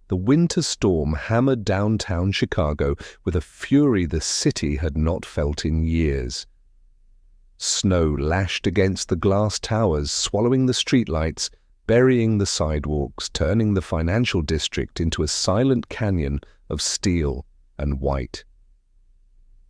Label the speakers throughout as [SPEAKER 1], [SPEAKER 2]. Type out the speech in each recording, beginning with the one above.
[SPEAKER 1] the winter storm hammered downtown Chicago with a fury the city had not felt in years. Snow lashed against the glass towers, swallowing the streetlights, burying the sidewalks, turning the financial district into a silent canyon of steel and white.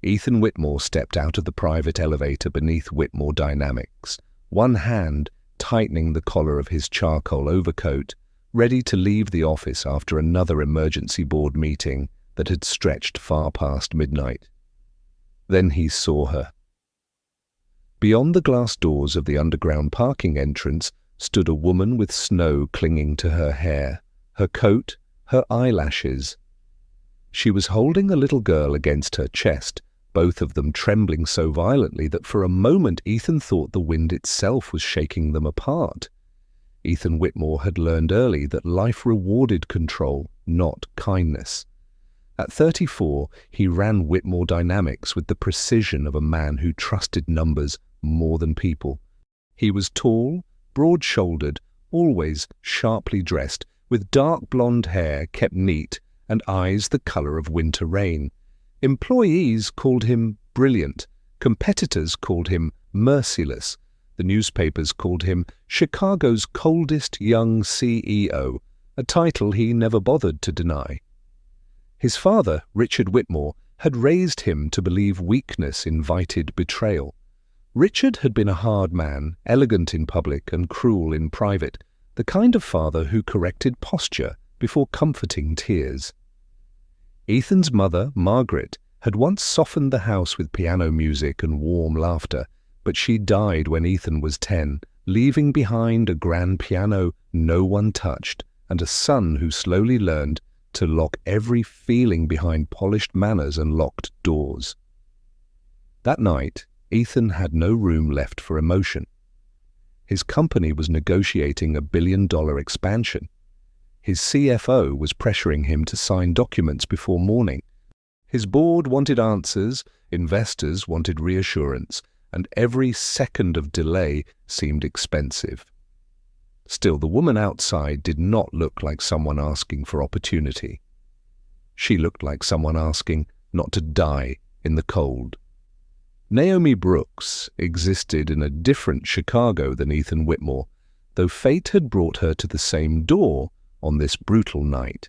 [SPEAKER 1] Ethan Whitmore stepped out of the private elevator beneath Whitmore Dynamics, one hand tightening the collar of his charcoal overcoat, ready to leave the office after another emergency board meeting that had stretched far past midnight. Then he saw her. Beyond the glass doors of the underground parking entrance stood a woman with snow clinging to her hair, her coat, her eyelashes. She was holding a little girl against her chest, both of them trembling so violently that for a moment Ethan thought the wind itself was shaking them apart. Ethan Whitmore had learned early that life rewarded control, not kindness. At 34, he ran Whitmore Dynamics with the precision of a man who trusted numbers more than people. He was tall, broad-shouldered, always sharply dressed, with dark blonde hair kept neat and eyes the color of winter rain. Employees called him brilliant. Competitors called him merciless. The newspapers called him Chicago's coldest young CEO, a title he never bothered to deny. His father, Richard Whitmore, had raised him to believe weakness invited betrayal. Richard had been a hard man, elegant in public and cruel in private, the kind of father who corrected posture before comforting tears. Ethan's mother, Margaret, had once softened the house with piano music and warm laughter, but she died when Ethan was 10, leaving behind a grand piano no one touched and a son who slowly learned to lock every feeling behind polished manners and locked doors. That night, Ethan had no room left for emotion. His company was negotiating a billion-dollar expansion. His CFO was pressuring him to sign documents before morning. His board wanted answers, investors wanted reassurance, and every second of delay seemed expensive. Still, the woman outside did not look like someone asking for opportunity. She looked like someone asking not to die in the cold. Naomi Brooks existed in a different Chicago than Ethan Whitmore, though fate had brought her to the same door on this brutal night.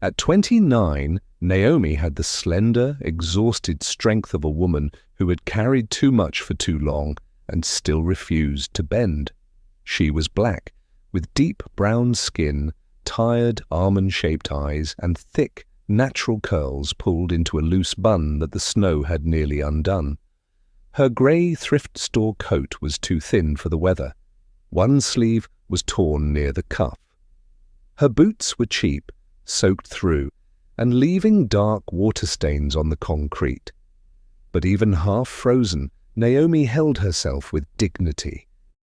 [SPEAKER 1] At 29, Naomi had the slender, exhausted strength of a woman who had carried too much for too long and still refused to bend. She was black, with deep brown skin, tired, almond-shaped eyes, and thick, natural curls pulled into a loose bun that the snow had nearly undone. Her grey thrift store coat was too thin for the weather. One sleeve was torn near the cuff. Her boots were cheap, soaked through, and leaving dark water stains on the concrete. But even half frozen, Naomi held herself with dignity.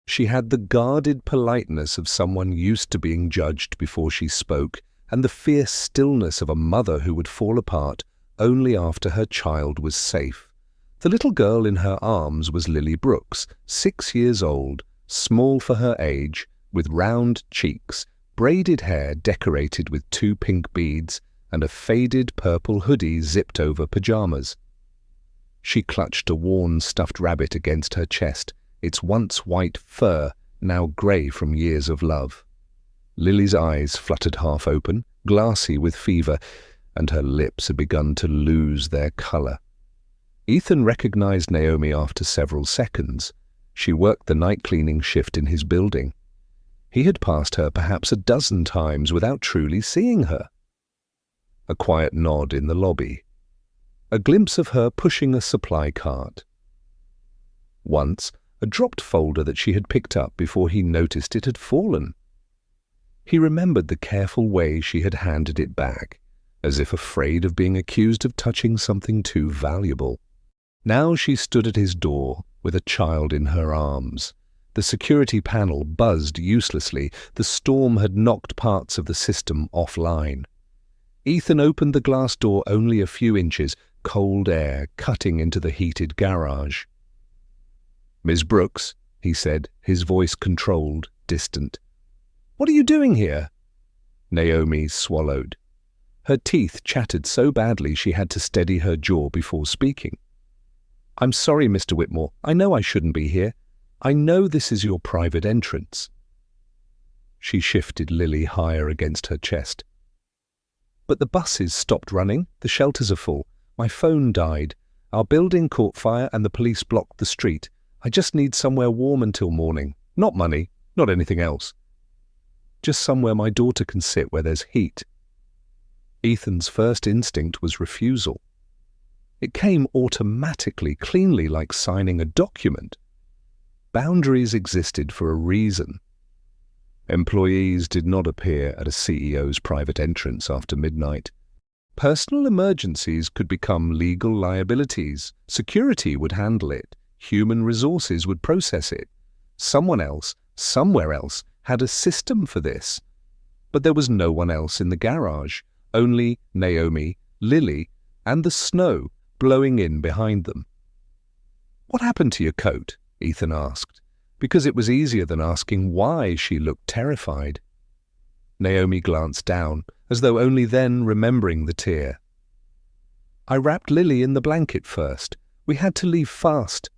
[SPEAKER 1] She had the guarded politeness of someone used to being judged before she spoke, and the fierce stillness of a mother who would fall apart only after her child was safe. The little girl in her arms was Lily Brooks, 6 years old, small for her age, with round cheeks, braided hair decorated with 2 pink beads, and a faded purple hoodie zipped over pajamas. She clutched a worn stuffed rabbit against her chest, its once white fur now grey from years of love. Lily's eyes fluttered half open, glassy with fever, and her lips had begun to lose their colour. Ethan recognized Naomi after several seconds. She worked the night cleaning shift in his building. He had passed her perhaps a dozen times without truly seeing her. A quiet nod in the lobby. A glimpse of her pushing a supply cart. Once, a dropped folder that she had picked up before he noticed it had fallen. He remembered the careful way she had handed it back, as if afraid of being accused of touching something too valuable. Now she stood at his door with a child in her arms. The security panel buzzed uselessly. The storm had knocked parts of the system offline. Ethan opened the glass door only a few inches, cold air cutting into the heated garage. "Miss Brooks," he said, his voice controlled, distant. "What are you doing here?" Naomi swallowed. Her teeth chattered so badly she had to steady her jaw before speaking. "I'm sorry, Mr. Whitmore. I know I shouldn't be here. I know this is your private entrance." She shifted Lily higher against her chest. "But the buses stopped running. The shelters are full. My phone died. Our building caught fire and the police blocked the street. I just need somewhere warm until morning. Not money, not anything else. Just somewhere my daughter can sit where there's heat." Ethan's first instinct was refusal. It came automatically, cleanly, like signing a document. Boundaries existed for a reason. Employees did not appear at a CEO's private entrance after midnight. Personal emergencies could become legal liabilities. Security would handle it. Human resources would process it. Someone else, somewhere else, had a system for this. But there was no one else in the garage, only Naomi, Lily, and the snow blowing in behind them. "What happened to your coat?" Ethan asked, because it was easier than asking why she looked terrified. Naomi glanced down, as though only then remembering the tear. "I wrapped Lily in the blanket first. We had to leave fast."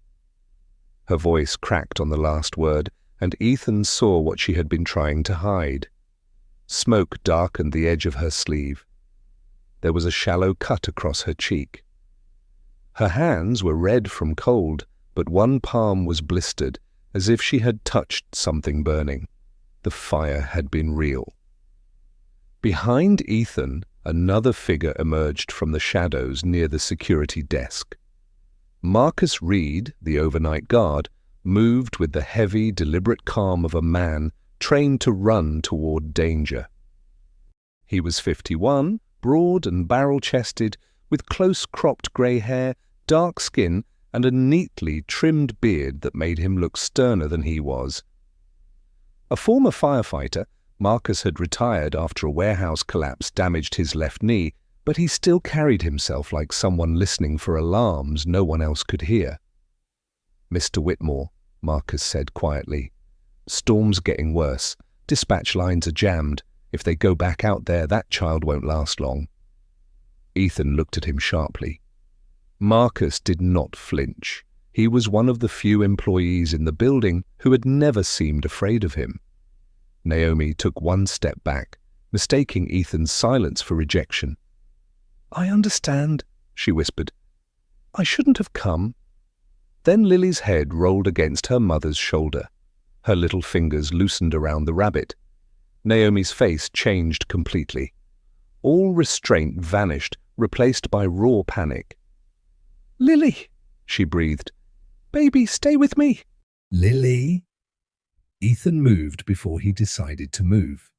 [SPEAKER 1] Her voice cracked on the last word, and Ethan saw what she had been trying to hide. Smoke darkened the edge of her sleeve. There was a shallow cut across her cheek. Her hands were red from cold, but one palm was blistered, as if she had touched something burning. The fire had been real. Behind Ethan, another figure emerged from the shadows near the security desk. Marcus Reed, the overnight guard, moved with the heavy, deliberate calm of a man trained to run toward danger. He was 51, broad and barrel-chested, with close-cropped grey hair, dark skin, and a neatly trimmed beard that made him look sterner than he was. A former firefighter, Marcus had retired after a warehouse collapse damaged his left knee, but he still carried himself like someone listening for alarms no one else could hear. "Mr. Whitmore," Marcus said quietly, "storm's getting worse. Dispatch lines are jammed. If they go back out there, that child won't last long." Ethan looked at him sharply. Marcus did not flinch. He was one of the few employees in the building who had never seemed afraid of him. Naomi took one step back, mistaking Ethan's silence for rejection. "I understand," she whispered. "I shouldn't have come." Then Lily's head rolled against her mother's shoulder. Her little fingers loosened around the rabbit. Naomi's face changed completely. All restraint vanished, replaced by raw panic. "Lily," she breathed. "Baby, stay with me." "Lily?" Ethan moved before he decided to move.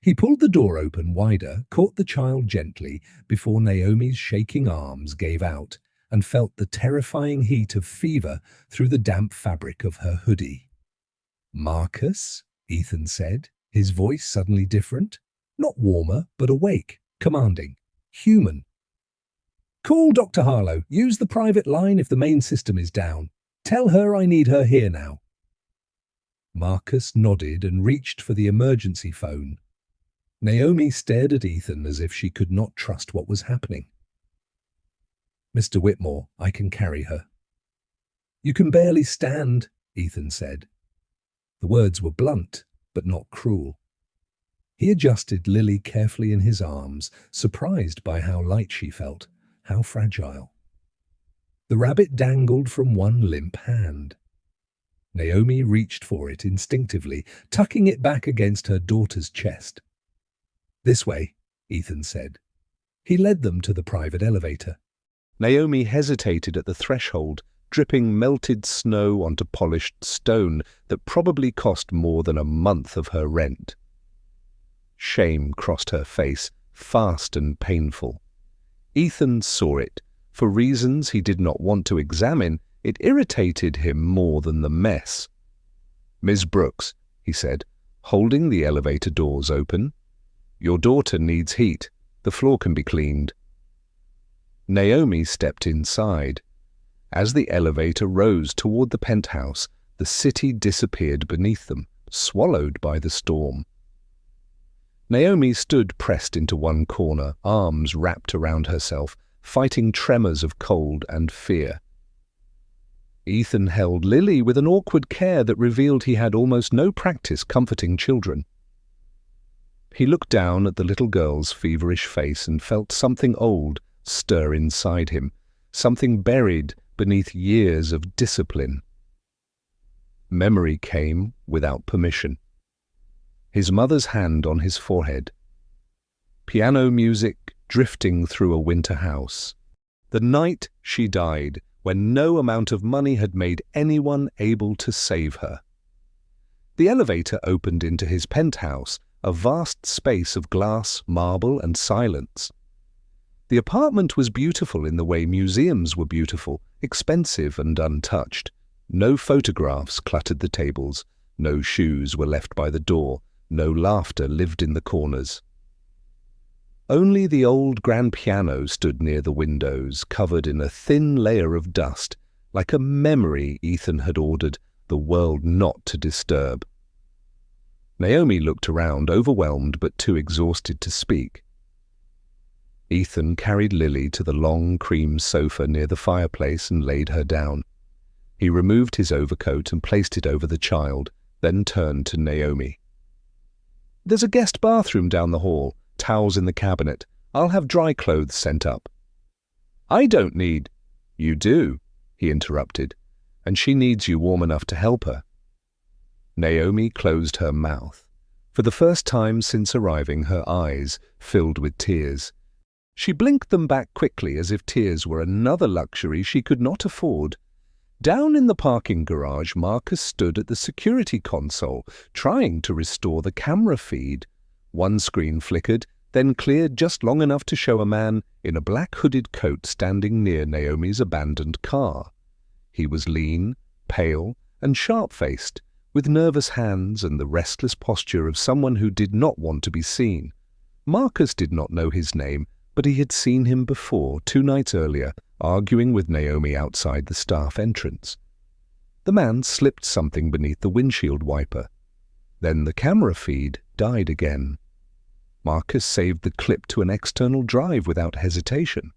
[SPEAKER 1] He pulled the door open wider, caught the child gently before Naomi's shaking arms gave out, and felt the terrifying heat of fever through the damp fabric of her hoodie. "Marcus?" Ethan said, his voice suddenly different. Not warmer, but awake, commanding, human. "Call Dr. Harlow. Use the private line if the main system is down. Tell her I need her here now." Marcus nodded and reached for the emergency phone. Naomi stared at Ethan as if she could not trust what was happening. "Mr. Whitmore, I can carry her." "You can barely stand," Ethan said. The words were blunt, but not cruel. He adjusted Lily carefully in his arms, surprised by how light she felt, how fragile. The rabbit dangled from one limp hand. Naomi reached for it instinctively, tucking it back against her daughter's chest. "This way," Ethan said. He led them to the private elevator. Naomi hesitated at the threshold, dripping melted snow onto polished stone that probably cost more than a month of her rent. Shame crossed her face, fast and painful. Ethan saw it. For reasons he did not want to examine, it irritated him more than the mess. "Ms. Brooks," he said, holding the elevator doors open. "Your daughter needs heat. The floor can be cleaned." Naomi stepped inside. As the elevator rose toward the penthouse, the city disappeared beneath them, swallowed by the storm. Naomi stood pressed into one corner, arms wrapped around herself, fighting tremors of cold and fear. Ethan held Lily with an awkward care that revealed he had almost no practice comforting children. He looked down at the little girl's feverish face and felt something old stir inside him, something buried beneath years of discipline. Memory came without permission. His mother's hand on his forehead. Piano music drifting through a winter house. The night she died, when no amount of money had made anyone able to save her. The elevator opened into his penthouse, a vast space of glass, marble, and silence. The apartment was beautiful in the way museums were beautiful, expensive and untouched. No photographs cluttered the tables, no shoes were left by the door, no laughter lived in the corners. Only the old grand piano stood near the windows, covered in a thin layer of dust, like a memory Ethan had ordered the world not to disturb. Naomi looked around, overwhelmed but too exhausted to speak. Ethan carried Lily to the long cream sofa near the fireplace and laid her down. He removed his overcoat and placed it over the child, then turned to Naomi. "There's a guest bathroom down the hall, towels in the cabinet. I'll have dry clothes sent up." "I don't need—" "You do," he interrupted, "and she needs you warm enough to help her." Naomi closed her mouth. For the first time since arriving, her eyes filled with tears. She blinked them back quickly as if tears were another luxury she could not afford. Down in the parking garage, Marcus stood at the security console, trying to restore the camera feed. One screen flickered, then cleared just long enough to show a man in a black hooded coat standing near Naomi's abandoned car. He was lean, pale, and sharp-faced, with nervous hands and the restless posture of someone who did not want to be seen. Marcus did not know his name, but he had seen him before, 2 nights earlier, arguing with Naomi outside the staff entrance. The man slipped something beneath the windshield wiper. Then the camera feed died again. Marcus saved the clip to an external drive without hesitation.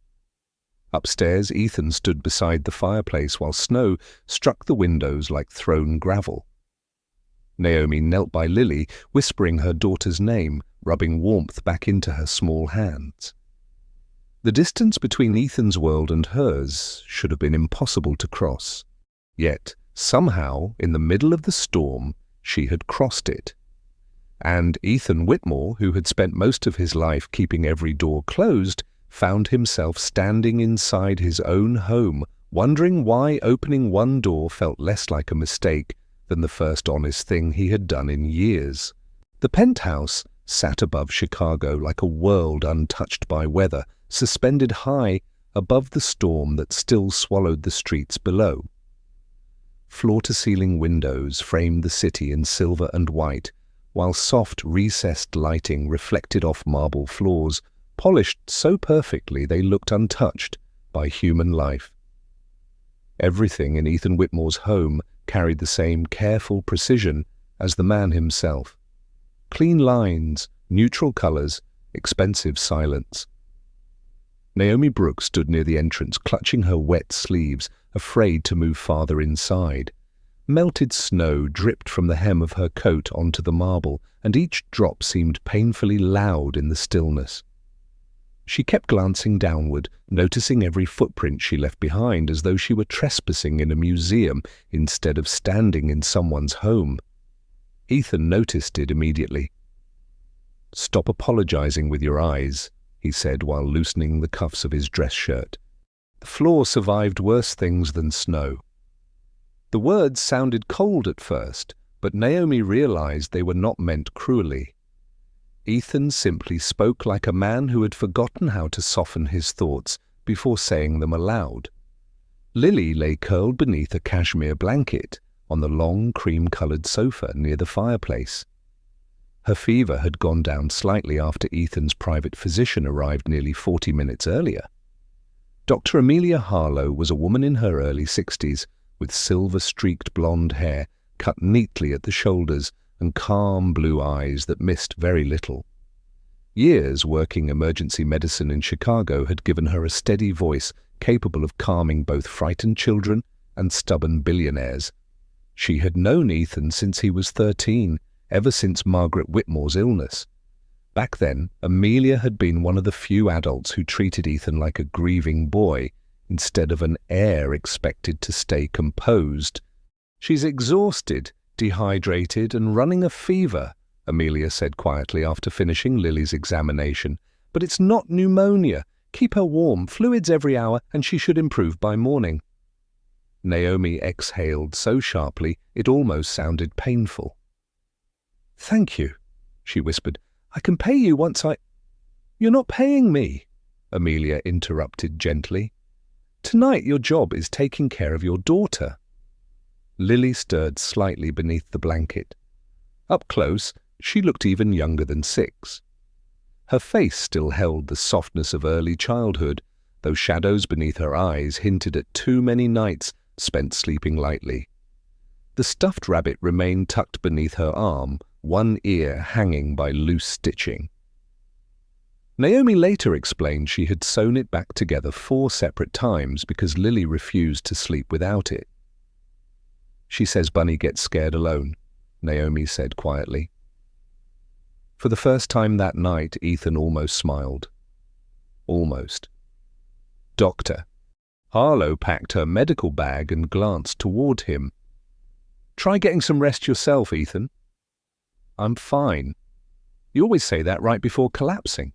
[SPEAKER 1] Upstairs, Ethan stood beside the fireplace while snow struck the windows like thrown gravel. Naomi knelt by Lily, whispering her daughter's name, rubbing warmth back into her small hands. The distance between Ethan's world and hers should have been impossible to cross. Yet, somehow, in the middle of the storm, she had crossed it. And Ethan Whitmore, who had spent most of his life keeping every door closed, found himself standing inside his own home, wondering why opening one door felt less like a mistake than the first honest thing he had done in years. The penthouse sat above Chicago like a world untouched by weather, suspended high above the storm that still swallowed the streets below. Floor-to-ceiling windows framed the city in silver and white, while soft, recessed lighting reflected off marble floors, polished so perfectly they looked untouched by human life. Everything in Ethan Whitmore's home carried the same careful precision as the man himself. Clean lines, neutral colors, expensive silence. Naomi Brooks stood near the entrance, clutching her wet sleeves, afraid to move farther inside. Melted snow dripped from the hem of her coat onto the marble, and each drop seemed painfully loud in the stillness. She kept glancing downward, noticing every footprint she left behind, as though she were trespassing in a museum instead of standing in someone's home. Ethan noticed it immediately. "Stop apologizing with your eyes," he said while loosening the cuffs of his dress shirt. "The floor survived worse things than snow." The words sounded cold at first, but Naomi realized they were not meant cruelly. Ethan simply spoke like a man who had forgotten how to soften his thoughts before saying them aloud. Lily lay curled beneath a cashmere blanket on the long cream-colored sofa near the fireplace. Her fever had gone down slightly after Ethan's private physician arrived nearly 40 minutes earlier. Dr. Amelia Harlow was a woman in her early 60s, with silver-streaked blonde hair cut neatly at the shoulders and calm blue eyes that missed very little. Years working emergency medicine in Chicago had given her a steady voice capable of calming both frightened children and stubborn billionaires. She had known Ethan since he was 13, ever since Margaret Whitmore's illness. Back then, Amelia had been one of the few adults who treated Ethan like a grieving boy instead of an heir expected to stay composed. "She's exhausted, dehydrated, and running a fever," Amelia said quietly after finishing Lily's examination. "But it's not pneumonia. Keep her warm, fluids every hour, and she should improve by morning." Naomi exhaled so sharply it almost sounded painful. "Thank you," she whispered. "I can pay you once I—" "You're not paying me," Amelia interrupted gently. "Tonight your job is taking care of your daughter." Lily stirred slightly beneath the blanket. Up close, she looked even younger than 6. Her face still held the softness of early childhood, though shadows beneath her eyes hinted at too many nights spent sleeping lightly. The stuffed rabbit remained tucked beneath her arm, one ear hanging by loose stitching. Naomi later explained she had sewn it back together 4 separate times because Lily refused to sleep without it. "She says Bunny gets scared alone," Naomi said quietly. For the first time that night, Ethan almost smiled. Almost. "Doctor." Harlow packed her medical bag and glanced toward him. "Try getting some rest yourself, Ethan." "I'm fine." "You always say that right before collapsing."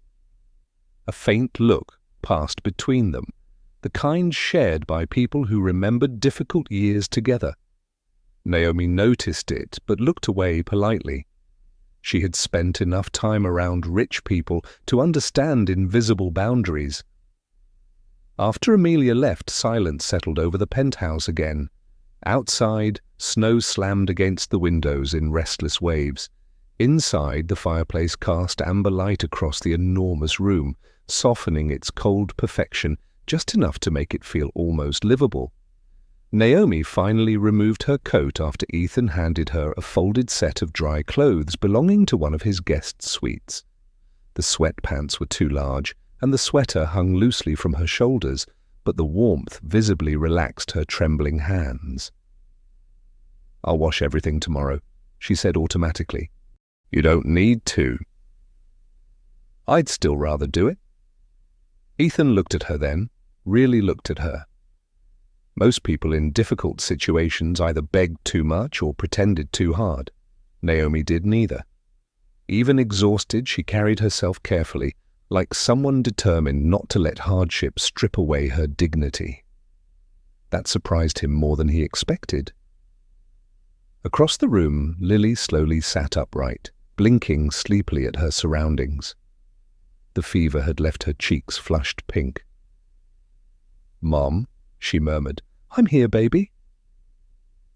[SPEAKER 1] A faint look passed between them, the kind shared by people who remembered difficult years together. Naomi noticed it, but looked away politely. She had spent enough time around rich people to understand invisible boundaries. After Amelia left, silence settled over the penthouse again. Outside, snow slammed against the windows in restless waves. Inside, the fireplace cast amber light across the enormous room, softening its cold perfection just enough to make it feel almost livable. Naomi finally removed her coat after Ethan handed her a folded set of dry clothes belonging to one of his guest suites. The sweatpants were too large, and the sweater hung loosely from her shoulders, but the warmth visibly relaxed her trembling hands. "I'll wash everything tomorrow," she said automatically. "You don't need to." "I'd still rather do it." Ethan looked at her then, really looked at her. Most people in difficult situations either begged too much or pretended too hard. Naomi did neither. Even exhausted, she carried herself carefully, like someone determined not to let hardship strip away her dignity. That surprised him more than he expected. Across the room, Lily slowly sat upright, blinking sleepily at her surroundings. The fever had left her cheeks flushed pink. "Mom," she murmured. "I'm here, baby."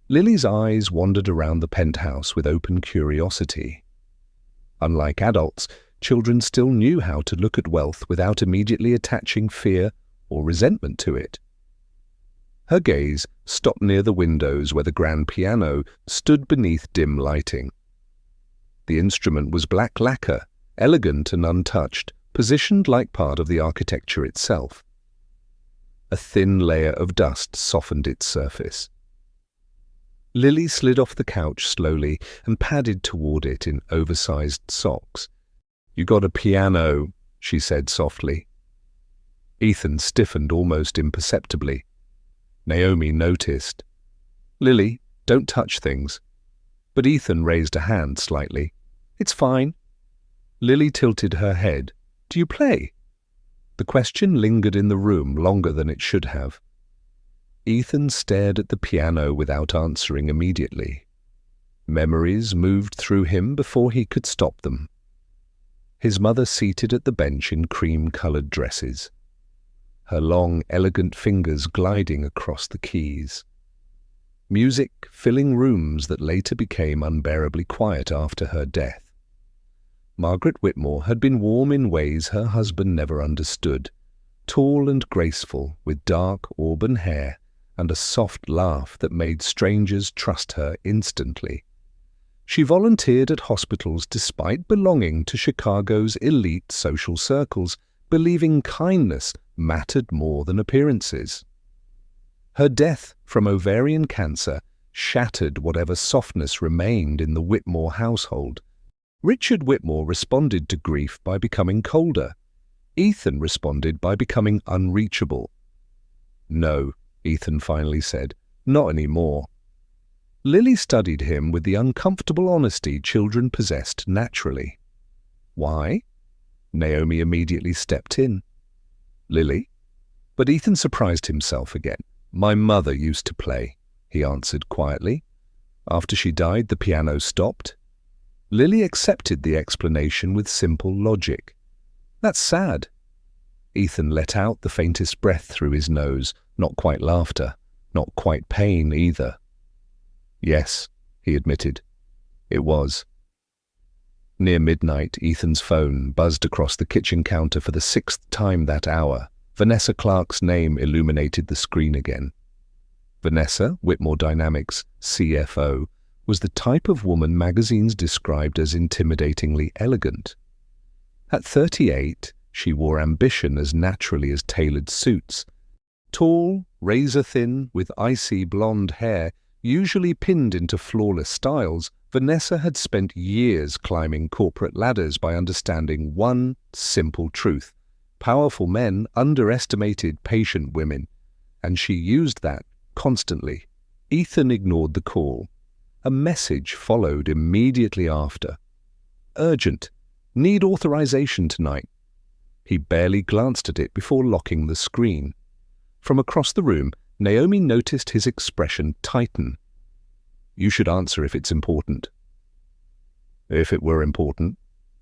[SPEAKER 1] Lily's eyes wandered around the penthouse with open curiosity. Unlike adults, children still knew how to look at wealth without immediately attaching fear or resentment to it. Her gaze stopped near the windows where the grand piano stood beneath dim lighting. The instrument was black lacquer, elegant and untouched, positioned like part of the architecture itself. A thin layer of dust softened its surface. Lily slid off the couch slowly and padded toward it in oversized socks. "You got a piano," she said softly. Ethan stiffened almost imperceptibly. Naomi noticed. "Lily, don't touch things." But Ethan raised a hand slightly. "It's fine." Lily tilted her head. "Do you play?" The question lingered in the room longer than it should have. Ethan stared at the piano without answering immediately. Memories moved through him before he could stop them. His mother seated at the bench in cream-colored dresses, her long, elegant fingers gliding across the keys. Music filling rooms that later became unbearably quiet after her death. Margaret Whitmore had been warm in ways her husband never understood, tall and graceful, with dark auburn hair and a soft laugh that made strangers trust her instantly. She volunteered at hospitals despite belonging to Chicago's elite social circles, believing kindness mattered more than appearances. Her death from ovarian cancer shattered whatever softness remained in the Whitmore household. Richard Whitmore responded to grief by becoming colder. Ethan responded by becoming unreachable. "No," Ethan finally said, "not anymore." Lily studied him with the uncomfortable honesty children possessed naturally. "Why?" Naomi immediately stepped in. "Lily?" But Ethan surprised himself again. "My mother used to play," he answered quietly. "After she died, the piano stopped." Lily accepted the explanation with simple logic. "That's sad." Ethan let out the faintest breath through his nose, not quite laughter, not quite pain either. "Yes," he admitted. "It was." Near midnight, Ethan's phone buzzed across the kitchen counter for the 6th time that hour. Vanessa Clark's name illuminated the screen again. Vanessa, Whitmore Dynamics' CFO, was the type of woman magazines described as intimidatingly elegant. At 38, she wore ambition as naturally as tailored suits. Tall, razor-thin, with icy blonde hair, usually pinned into flawless styles, Vanessa had spent years climbing corporate ladders by understanding one simple truth. Powerful men underestimated patient women, and she used that constantly. Ethan ignored the call. A message followed immediately after. "Urgent. Need authorization tonight." He barely glanced at it before locking the screen. From across the room, Naomi noticed his expression tighten. "You should answer if it's important." "If it were important,"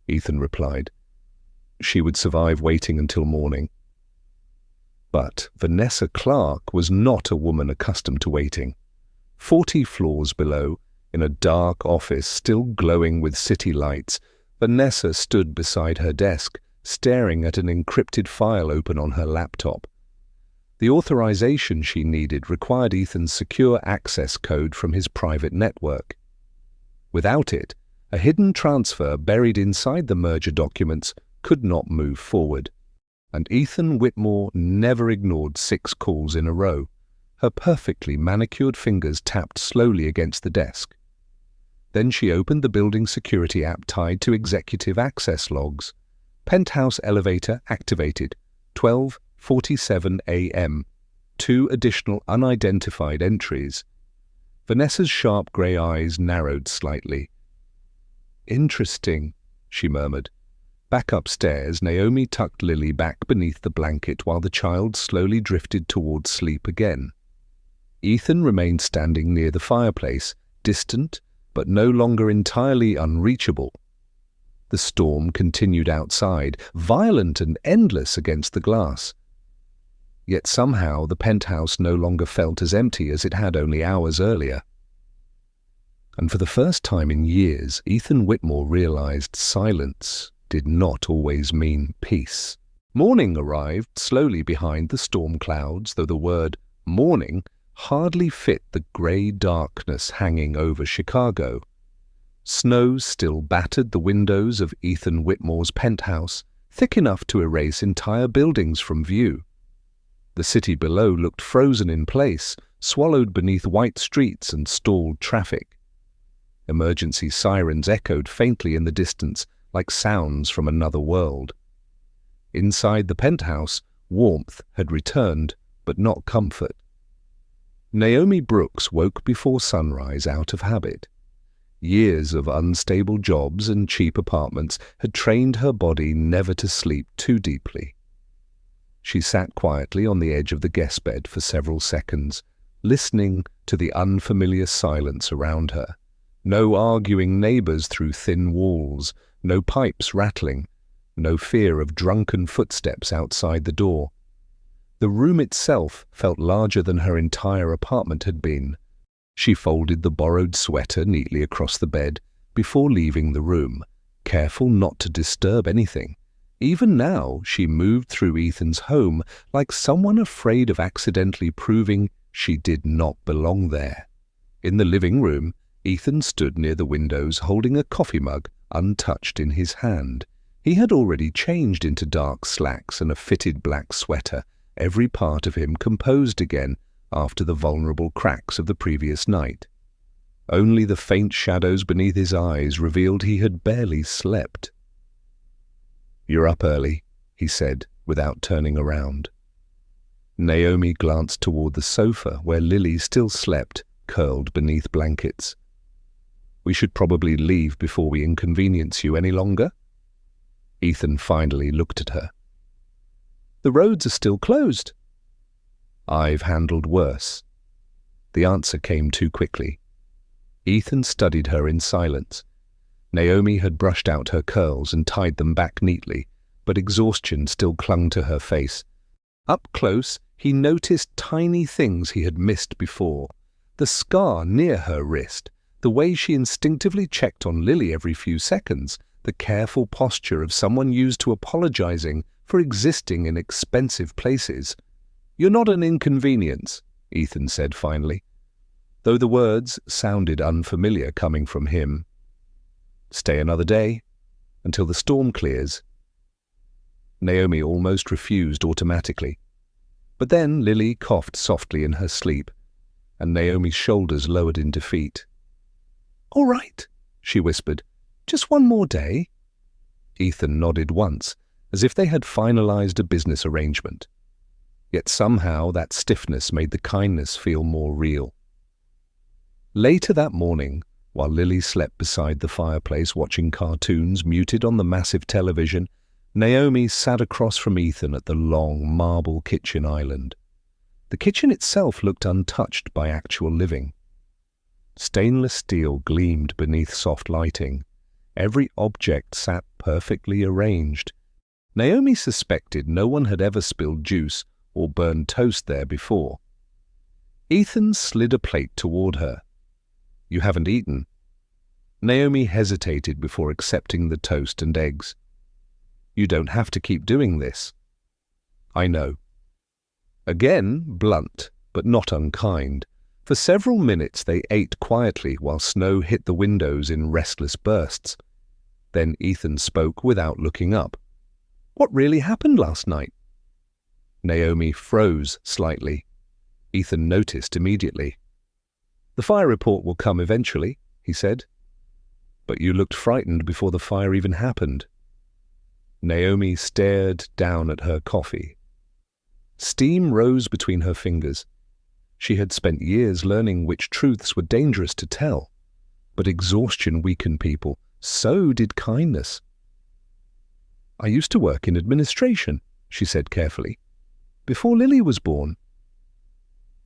[SPEAKER 1] Ethan replied. She would survive waiting until morning. But Vanessa Clark was not a woman accustomed to waiting. 40 floors below, in a dark office still glowing with city lights, Vanessa stood beside her desk, staring at an encrypted file open on her laptop. The authorization she needed required Ethan's secure access code from his private network. Without it, a hidden transfer buried inside the merger documents could not move forward. And Ethan Whitmore never ignored 6 calls in a row. Her perfectly manicured fingers tapped slowly against the desk. Then she opened the building security app tied to executive access logs. Penthouse elevator activated. 12:47 a.m. 2 additional unidentified entries. Vanessa's sharp grey eyes narrowed slightly. "Interesting," she murmured. Back upstairs, Naomi tucked Lily back beneath the blanket while the child slowly drifted towards sleep again. Ethan remained standing near the fireplace, distant but no longer entirely unreachable. The storm continued outside, violent and endless against the glass. Yet somehow the penthouse no longer felt as empty as it had only hours earlier. And for the first time in years, Ethan Whitmore realized silence did not always mean peace. Morning arrived slowly behind the storm clouds, though the word morning hardly fit the grey darkness hanging over Chicago. Snow still battered the windows of Ethan Whitmore's penthouse, thick enough to erase entire buildings from view. The city below looked frozen in place, swallowed beneath white streets and stalled traffic. Emergency sirens echoed faintly in the distance, like sounds from another world. Inside the penthouse, warmth had returned, but not comfort. Naomi Brooks woke before sunrise out of habit. Years of unstable jobs and cheap apartments had trained her body never to sleep too deeply. She sat quietly on the edge of the guest bed for several seconds, listening to the unfamiliar silence around her. No arguing neighbors through thin walls, no pipes rattling, no fear of drunken footsteps outside the door. The room itself felt larger than her entire apartment had been. She folded the borrowed sweater neatly across the bed before leaving the room, careful not to disturb anything. Even now, she moved through Ethan's home like someone afraid of accidentally proving she did not belong there. In the living room, Ethan stood near the windows holding a coffee mug untouched in his hand. He had already changed into dark slacks and a fitted black sweater, every part of him composed again after the vulnerable cracks of the previous night. Only the faint shadows beneath his eyes revealed he had barely slept. "You're up early," he said, without turning around. Naomi glanced toward the sofa where Lily still slept, curled beneath blankets. "We should probably leave before we inconvenience you any longer." Ethan finally looked at her. "The roads are still closed." "I've handled worse." The answer came too quickly. Ethan studied her in silence. Naomi had brushed out her curls and tied them back neatly, but exhaustion still clung to her face. Up close, he noticed tiny things he had missed before. The scar near her wrist, the way she instinctively checked on Lily every few seconds, the careful posture of someone used to apologizing for existing in expensive places. "You're not an inconvenience," Ethan said finally, though the words sounded unfamiliar coming from him. "Stay another day, until the storm clears." Naomi almost refused automatically. But then Lily coughed softly in her sleep, and Naomi's shoulders lowered in defeat. "All right," she whispered. "Just one more day." Ethan nodded once, as if they had finalized a business arrangement. Yet somehow that stiffness made the kindness feel more real. Later that morning, while Lily slept beside the fireplace watching cartoons muted on the massive television, Naomi sat across from Ethan at the long marble kitchen island. The kitchen itself looked untouched by actual living. Stainless steel gleamed beneath soft lighting. Every object sat perfectly arranged. Naomi suspected no one had ever spilled juice or burned toast there before. Ethan slid a plate toward her. "You haven't eaten." Naomi hesitated before accepting the toast and eggs. "You don't have to keep doing this." "I know." Again blunt, but not unkind. For several minutes they ate quietly while snow hit the windows in restless bursts. Then Ethan spoke without looking up. "What really happened last night?" Naomi froze slightly. Ethan noticed immediately. "The fire report will come eventually," he said. "But you looked frightened before the fire even happened." Naomi stared down at her coffee. Steam rose between her fingers. She had spent years learning which truths were dangerous to tell. But exhaustion weakened people. So did kindness. "I used to work in administration," she said carefully, "before Lily was born."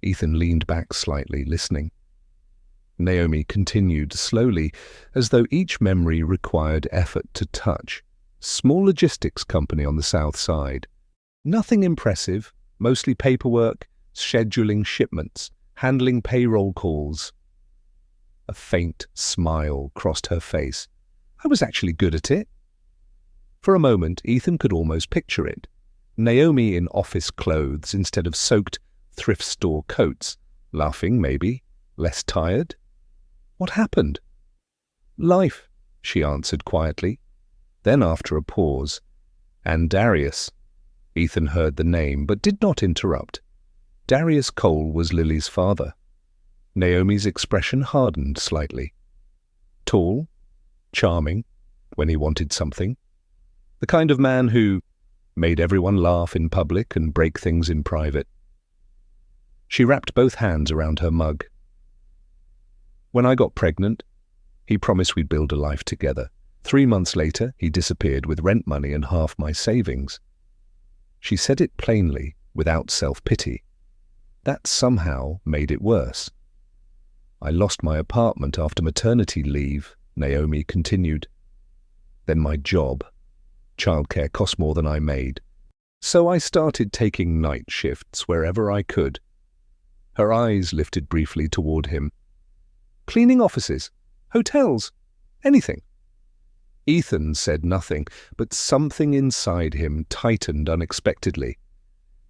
[SPEAKER 1] Ethan leaned back slightly, listening. Naomi continued slowly, as though each memory required effort to touch. "Small logistics company on the south side. Nothing impressive, mostly paperwork, scheduling shipments, handling payroll calls." A faint smile crossed her face. "I was actually good at it." For a moment, Ethan could almost picture it. Naomi in office clothes instead of soaked thrift store coats, laughing maybe, less tired. What happened? "Life," she answered quietly. Then after a pause, "And Darius." Ethan heard the name but did not interrupt. Darius Cole was Lily's father. Naomi's expression hardened slightly. Tall, charming, when he wanted something. The kind of man who made everyone laugh in public and break things in private. She wrapped both hands around her mug. "When I got pregnant, he promised we'd build a life together. 3 months later, he disappeared with rent money and half my savings." She said it plainly, without self-pity. That somehow made it worse. "I lost my apartment after maternity leave," Naomi continued. "Then my job. Childcare cost more than I made. So I started taking night shifts wherever I could." Her eyes lifted briefly toward him. "Cleaning offices, hotels, anything." Ethan said nothing, but something inside him tightened unexpectedly.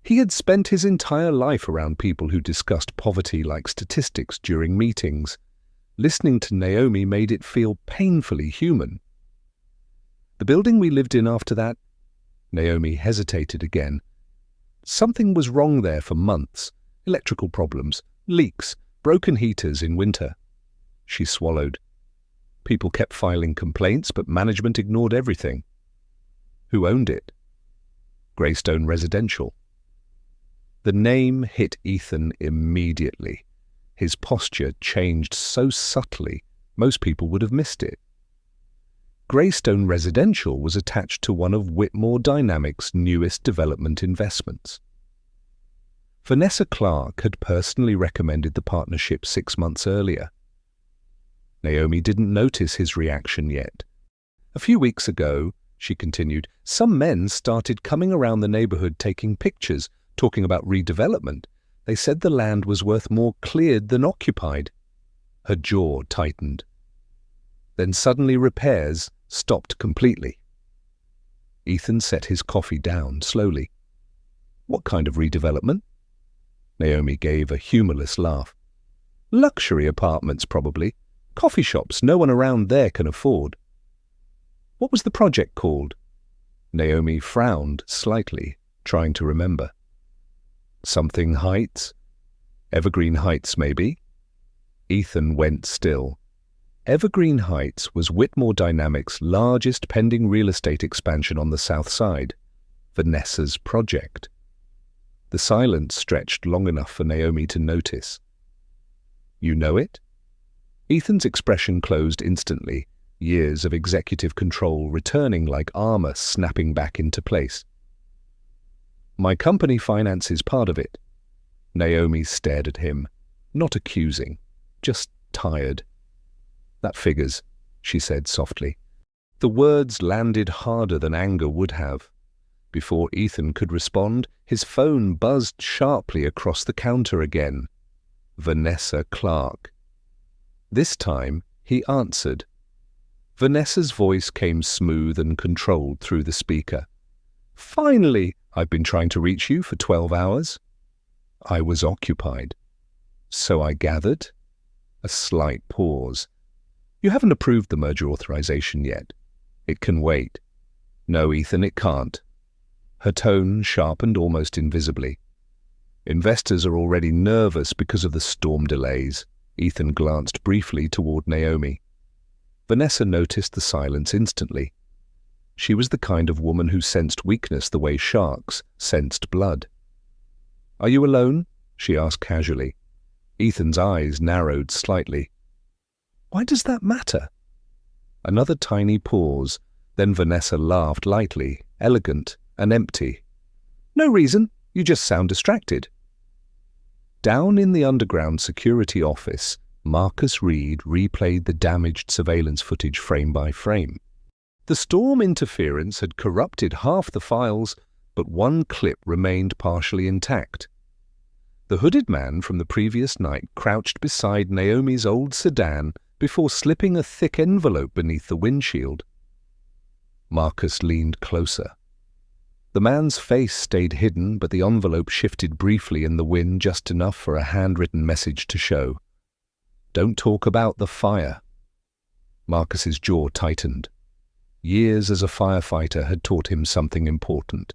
[SPEAKER 1] He had spent his entire life around people who discussed poverty like statistics during meetings. Listening to Naomi made it feel painfully human. The building we lived in after that? Naomi hesitated again. Something was wrong there for months. Electrical problems, leaks, broken heaters in winter. She swallowed. People kept filing complaints, but management ignored everything. Who owned it? Greystone Residential. The name hit Ethan immediately. His posture changed so subtly, most people would have missed it. Greystone Residential was attached to one of Whitmore Dynamics' newest development investments. Vanessa Clark had personally recommended the partnership 6 months earlier. Naomi didn't notice his reaction yet. A few weeks ago, she continued, some men started coming around the neighborhood taking pictures, talking about redevelopment. They said the land was worth more cleared than occupied. Her jaw tightened. Then suddenly repairs stopped completely. Ethan set his coffee down slowly. What kind of redevelopment? Naomi gave a humorless laugh. Luxury apartments, probably. Coffee shops no one around there can afford. What was the project called? Naomi frowned slightly, trying to remember. Something Heights? Evergreen Heights, maybe? Ethan went still. Evergreen Heights was Whitmore Dynamics' largest pending real estate expansion on the south side, Vanessa's project. The silence stretched long enough for Naomi to notice. You know it? Ethan's expression closed instantly, years of executive control returning like armor snapping back into place. My company finances part of it. Naomi stared at him, not accusing, just tired. That figures, she said softly. The words landed harder than anger would have. Before Ethan could respond, his phone buzzed sharply across the counter again. Vanessa Clark. This time, he answered. Vanessa's voice came smooth and controlled through the speaker. Finally, I've been trying to reach you for 12 hours. I was occupied. So I gathered. A slight pause. You haven't approved the merger authorization yet. It can wait. No, Ethan, it can't. Her tone sharpened almost invisibly. Investors are already nervous because of the storm delays. Ethan glanced briefly toward Naomi. Vanessa noticed the silence instantly. She was the kind of woman who sensed weakness the way sharks sensed blood. Are you alone? She asked casually. Ethan's eyes narrowed slightly. Why does that matter? Another tiny pause, then Vanessa laughed lightly, elegant and empty. No reason, you just sound distracted. Down in the underground security office, Marcus Reed replayed the damaged surveillance footage frame by frame. The storm interference had corrupted half the files, but one clip remained partially intact. The hooded man from the previous night crouched beside Naomi's old sedan before slipping a thick envelope beneath the windshield. Marcus leaned closer. The man's face stayed hidden, but the envelope shifted briefly in the wind just enough for a handwritten message to show. Don't talk about the fire. Marcus's jaw tightened. Years as a firefighter had taught him something important.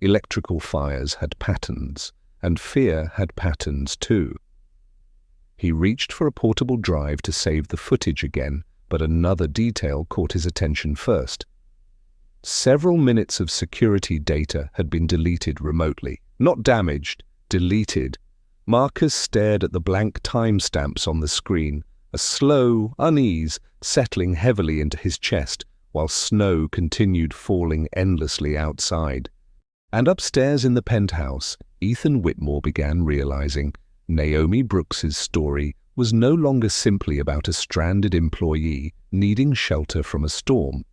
[SPEAKER 1] Electrical fires had patterns, and fear had patterns too. He reached for a portable drive to save the footage again, but another detail caught his attention first. Several minutes of security data had been deleted remotely. Not damaged, deleted. Marcus stared at the blank timestamps on the screen, a slow unease settling heavily into his chest while snow continued falling endlessly outside. And upstairs in the penthouse, Ethan Whitmore began realizing Naomi Brooks's story was no longer simply about a stranded employee needing shelter from a storm.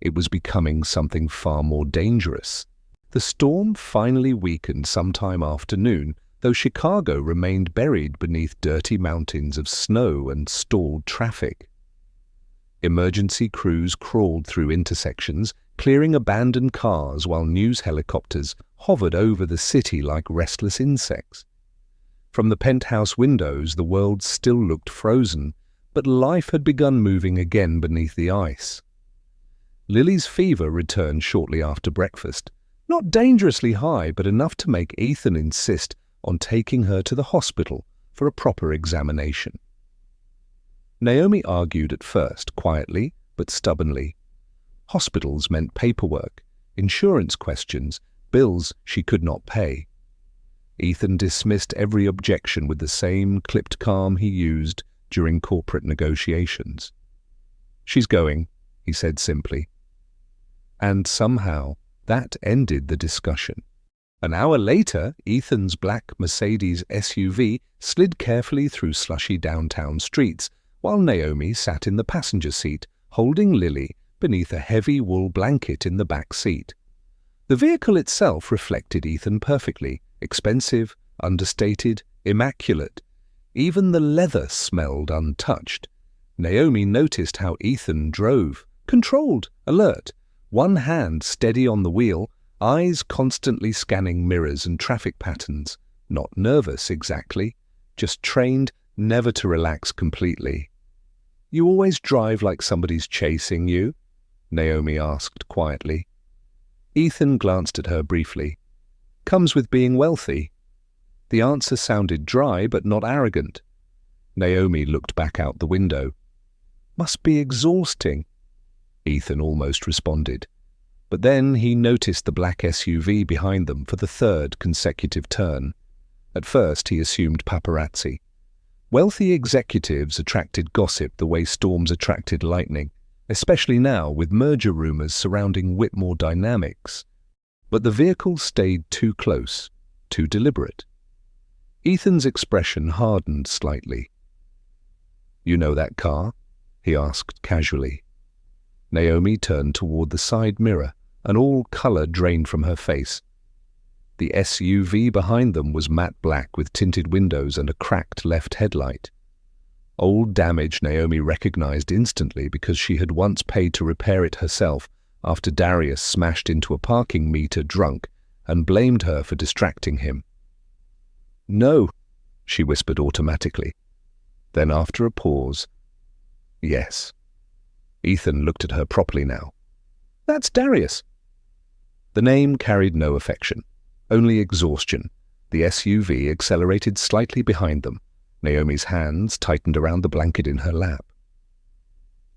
[SPEAKER 1] It was becoming something far more dangerous. The storm finally weakened sometime after noon, though Chicago remained buried beneath dirty mountains of snow and stalled traffic. Emergency crews crawled through intersections, clearing abandoned cars while news helicopters hovered over the city like restless insects. From the penthouse windows, the world still looked frozen, but life had begun moving again beneath the ice. Lily's fever returned shortly after breakfast, not dangerously high, but enough to make Ethan insist on taking her to the hospital for a proper examination. Naomi argued at first, quietly but stubbornly. Hospitals meant paperwork, insurance questions, bills she could not pay. Ethan dismissed every objection with the same clipped calm he used during corporate negotiations. "She's going," he said simply. And somehow that ended the discussion. An hour later, Ethan's black Mercedes SUV slid carefully through slushy downtown streets, while Naomi sat in the passenger seat, holding Lily beneath a heavy wool blanket in the back seat. The vehicle itself reflected Ethan perfectly, expensive, understated, immaculate. Even the leather smelled untouched. Naomi noticed how Ethan drove, controlled, alert, one hand steady on the wheel, eyes constantly scanning mirrors and traffic patterns. Not nervous exactly, just trained never to relax completely. "You always drive like somebody's chasing you?" Naomi asked quietly. Ethan glanced at her briefly. "Comes with being wealthy." The answer sounded dry but not arrogant. Naomi looked back out the window. "Must be exhausting," Ethan almost responded. But then he noticed the black SUV behind them for the third consecutive turn. At first he assumed paparazzi. Wealthy executives attracted gossip the way storms attracted lightning, especially now with merger rumors surrounding Whitmore Dynamics. But the vehicle stayed too close, too deliberate. Ethan's expression hardened slightly. "You know that car?" he asked casually. Naomi turned toward the side mirror, and all color drained from her face. The SUV behind them was matte black with tinted windows and a cracked left headlight. Old damage Naomi recognized instantly because she had once paid to repair it herself after Darius smashed into a parking meter drunk and blamed her for distracting him. "No," she whispered automatically. Then after a pause, "Yes." Ethan looked at her properly now. "That's Darius." The name carried no affection, only exhaustion. The SUV accelerated slightly behind them. Naomi's hands tightened around the blanket in her lap.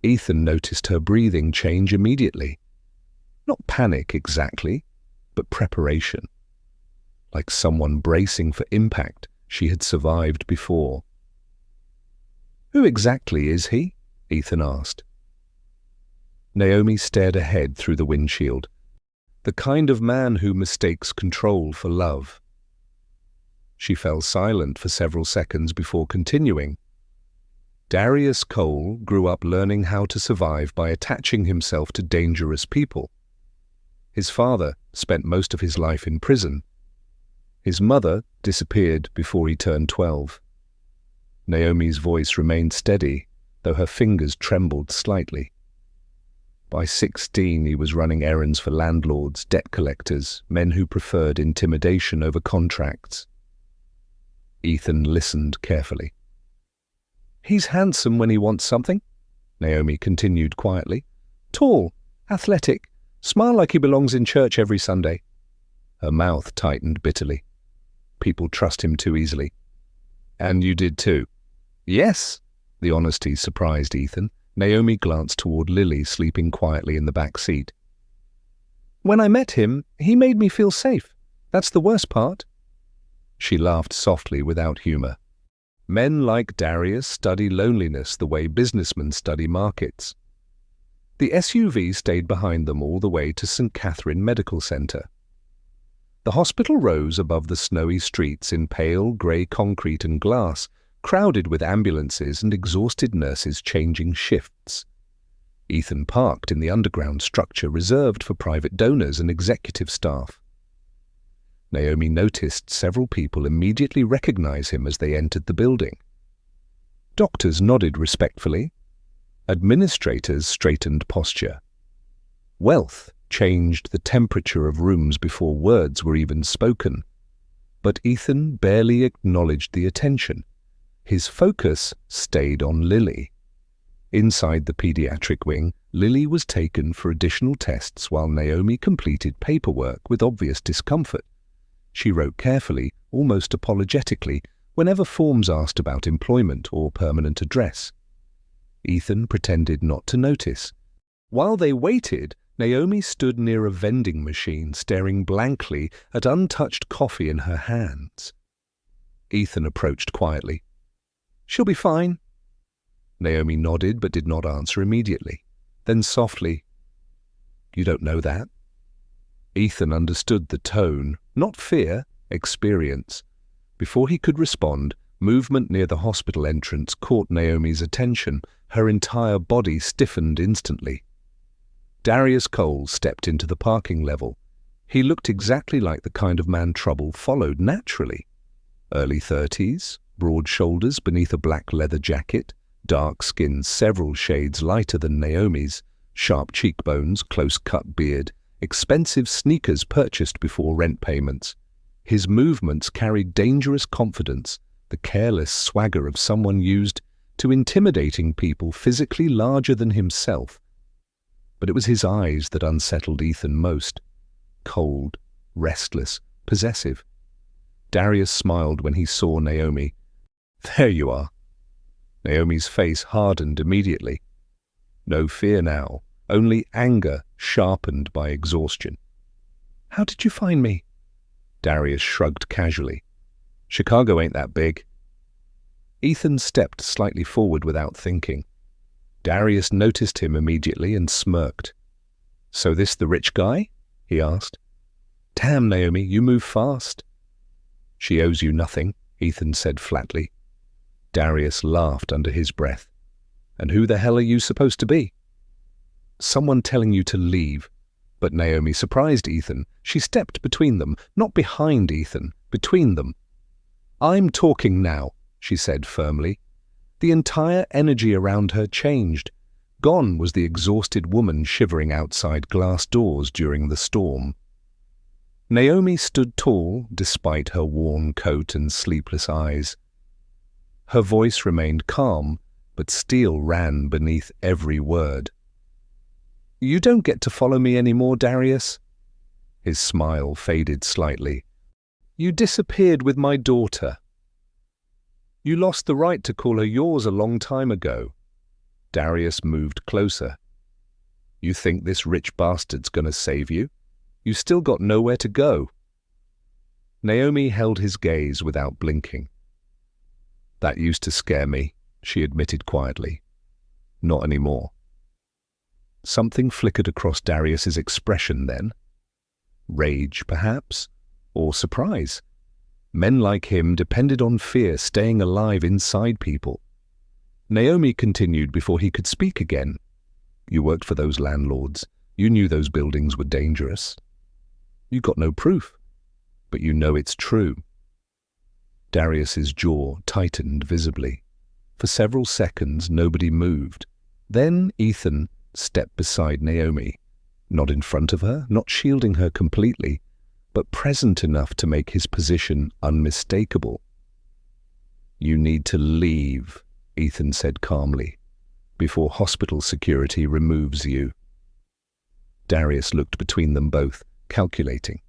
[SPEAKER 1] Ethan noticed her breathing change immediately. Not panic exactly, but preparation. Like someone bracing for impact she had survived before. "Who exactly is he?" Ethan asked. Naomi stared ahead through the windshield. "The kind of man who mistakes control for love." She fell silent for several seconds before continuing. Darius Cole grew up learning how to survive by attaching himself to dangerous people. His father spent most of his life in prison. His mother disappeared before he turned 12. Naomi's voice remained steady, though her fingers trembled slightly. By 16, he was running errands for landlords, debt collectors, men who preferred intimidation over contracts. Ethan listened carefully. "He's handsome when he wants something," Naomi continued quietly. "Tall, athletic, smile like he belongs in church every Sunday." Her mouth tightened bitterly. People trust him too easily. "And you did too." "Yes." The honesty surprised Ethan. Naomi glanced toward Lily sleeping quietly in the back seat. "When I met him, he made me feel safe. That's the worst part." She laughed softly without humor. Men like Darius study loneliness the way businessmen study markets. The SUV stayed behind them all the way to St. Catherine Medical Center. The hospital rose above the snowy streets in pale grey concrete and glass, crowded with ambulances and exhausted nurses changing shifts. Ethan parked in the underground structure reserved for private donors and executive staff. Naomi noticed several people immediately recognize him as they entered the building. Doctors nodded respectfully. Administrators straightened posture. Wealth changed the temperature of rooms before words were even spoken. But Ethan barely acknowledged the attention. His focus stayed on Lily. Inside the pediatric wing, Lily was taken for additional tests while Naomi completed paperwork with obvious discomfort. She wrote carefully, almost apologetically, whenever forms asked about employment or permanent address. Ethan pretended not to notice. While they waited, Naomi stood near a vending machine, staring blankly at untouched coffee in her hands. Ethan approached quietly. "She'll be fine." Naomi nodded but did not answer immediately. Then softly, "You don't know that?" Ethan understood the tone, not fear, experience. Before he could respond, movement near the hospital entrance caught Naomi's attention. Her entire body stiffened instantly. Darius Cole stepped into the parking level. He looked exactly like the kind of man trouble followed naturally. Early 30s, broad shoulders beneath a black leather jacket, dark skin several shades lighter than Naomi's, sharp cheekbones, close-cut beard, expensive sneakers purchased before rent payments. His movements carried dangerous confidence, the careless swagger of someone used to intimidating people physically larger than himself. But it was his eyes that unsettled Ethan most. Cold, restless, possessive. Darius smiled when he saw Naomi. "There you are." Naomi's face hardened immediately. No fear now, only anger sharpened by exhaustion. "How did you find me?" Darius shrugged casually. "Chicago ain't that big." Ethan stepped slightly forward without thinking. Darius noticed him immediately and smirked. "So this the rich guy?" he asked. "Damn, Naomi, you move fast." "She owes you nothing," Ethan said flatly. Darius laughed under his breath. "And who the hell are you supposed to be?" "Someone telling you to leave." But Naomi surprised Ethan. She stepped between them, not behind Ethan, between them. "I'm talking now," she said firmly. The entire energy around her changed. Gone was the exhausted woman shivering outside glass doors during the storm. Naomi stood tall despite her worn coat and sleepless eyes. Her voice remained calm, but steel ran beneath every word. "You don't get to follow me anymore, Darius." His smile faded slightly. "You disappeared with my daughter. You lost the right to call her yours a long time ago." Darius moved closer. "You think this rich bastard's gonna save you? You still got nowhere to go." Naomi held his gaze without blinking. "That used to scare me," she admitted quietly. "Not anymore." Something flickered across Darius's expression then. Rage, perhaps, or surprise. Men like him depended on fear staying alive inside people. Naomi continued before he could speak again. "You worked for those landlords. You knew those buildings were dangerous. You got no proof, but you know it's true." Darius's jaw tightened visibly. For several seconds nobody moved. Then Ethan stepped beside Naomi, not in front of her, not shielding her completely, but present enough to make his position unmistakable. "You need to leave," Ethan said calmly, "before hospital security removes you." Darius looked between them both, calculating.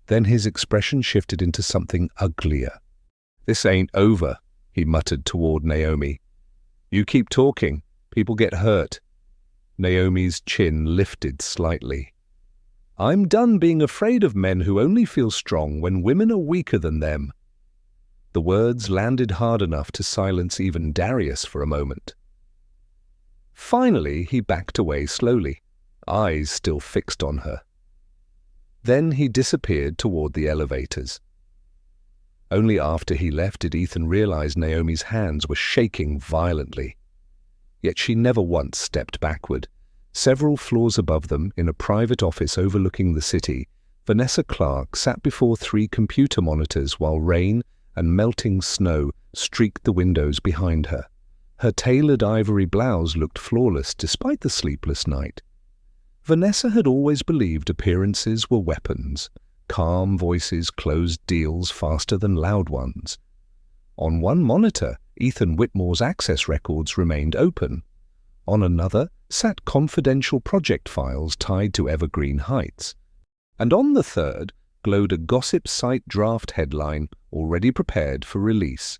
[SPEAKER 1] Then his expression shifted into something uglier. "This ain't over," he muttered toward Naomi. "You keep talking, people get hurt." Naomi's chin lifted slightly. "I'm done being afraid of men who only feel strong when women are weaker than them." The words landed hard enough to silence even Darius for a moment. Finally, he backed away slowly, eyes still fixed on her. Then he disappeared toward the elevators. Only after he left did Ethan realize Naomi's hands were shaking violently. Yet she never once stepped backward. Several floors above them, in a private office overlooking the city, Vanessa Clark sat before 3 computer monitors while rain and melting snow streaked the windows behind her. Her tailored ivory blouse looked flawless despite the sleepless night. Vanessa had always believed appearances were weapons, Calm voices closed deals faster than loud ones. On one monitor, Ethan Whitmore's access records remained open. On another sat confidential project files tied to Evergreen Heights. And on the third glowed a gossip site draft headline already prepared for release.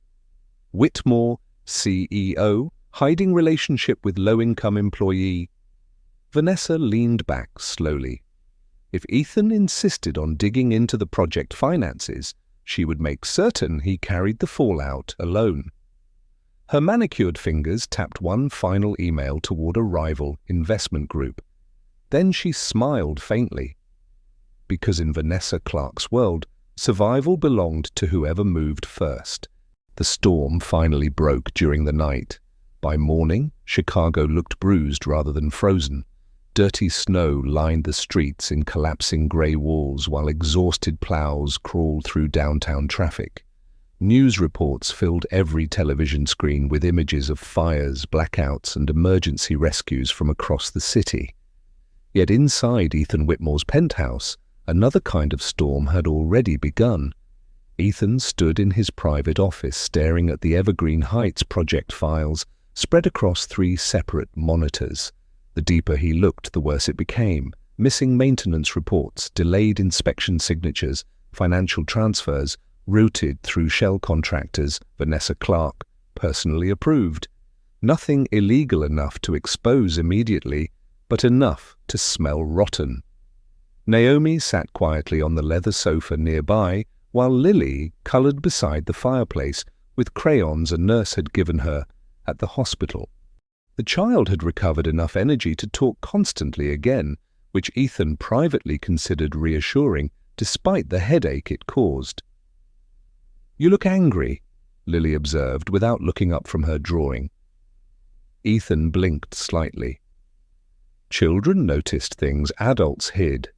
[SPEAKER 1] Whitmore, CEO, hiding relationship with low-income employee. Vanessa leaned back slowly. If Ethan insisted on digging into the project finances, she would make certain he carried the fallout alone. Her manicured fingers tapped one final email toward a rival investment group. Then she smiled faintly. Because in Vanessa Clark's world, survival belonged to whoever moved first. The storm finally broke during the night. By morning, Chicago looked bruised rather than frozen. Dirty snow lined the streets in collapsing grey walls while exhausted plows crawled through downtown traffic. News reports filled every television screen with images of fires, blackouts, and emergency rescues from across the city. Yet inside Ethan Whitmore's penthouse, another kind of storm had already begun. Ethan stood in his private office staring at the Evergreen Heights project files spread across 3 separate monitors. The deeper he looked, the worse it became. Missing maintenance reports, delayed inspection signatures, financial transfers, routed through shell contractors, Vanessa Clark, personally approved. Nothing illegal enough to expose immediately, but enough to smell rotten. Naomi sat quietly on the leather sofa nearby, while Lily colored beside the fireplace with crayons a nurse had given her at the hospital. The child had recovered enough energy to talk constantly again, which Ethan privately considered reassuring despite the headache it caused. "You look angry," Lily observed without looking up from her drawing. Ethan blinked slightly. Children noticed things adults hid.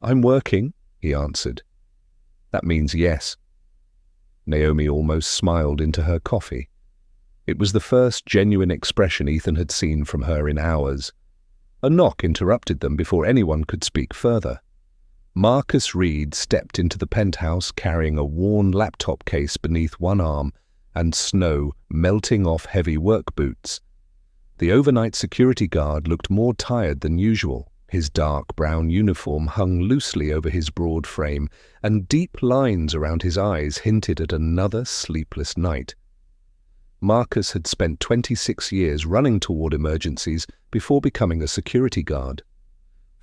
[SPEAKER 1] "I'm working," he answered. "That means yes." Naomi almost smiled into her coffee. It was the first genuine expression Ethan had seen from her in hours. A knock interrupted them before anyone could speak further. Marcus Reed stepped into the penthouse carrying a worn laptop case beneath one arm and snow melting off heavy work boots. The overnight security guard looked more tired than usual. His dark brown uniform hung loosely over his broad frame, and deep lines around his eyes hinted at another sleepless night. Marcus had spent 26 years running toward emergencies before becoming a security guard.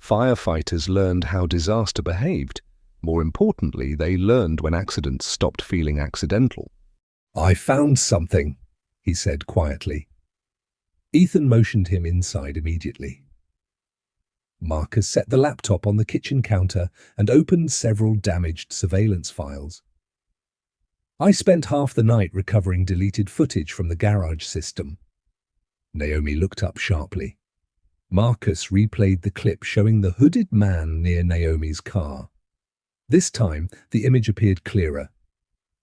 [SPEAKER 1] Firefighters learned how disaster behaved. More importantly, they learned when accidents stopped feeling accidental. "I found something," he said quietly. Ethan motioned him inside immediately. Marcus set the laptop on the kitchen counter and opened several damaged surveillance files. "I spent half the night recovering deleted footage from the garage system." Naomi looked up sharply. Marcus replayed the clip showing the hooded man near Naomi's car. This time, the image appeared clearer.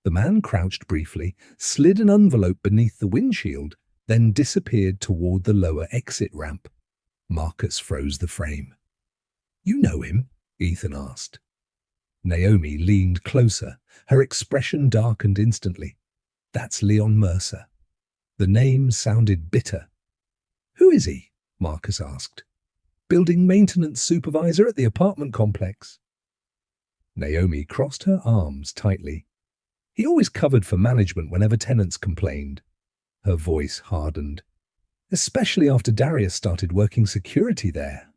[SPEAKER 1] The man crouched briefly, slid an envelope beneath the windshield, then disappeared toward the lower exit ramp. Marcus froze the frame. "You know him?" Ethan asked. Naomi leaned closer. Her expression darkened instantly. "That's Leon Mercer." The name sounded bitter. "Who is he?" Marcus asked. "Building maintenance supervisor at the apartment complex." Naomi crossed her arms tightly. "He always covered for management whenever tenants complained." Her voice hardened. "Especially after Darius started working security there."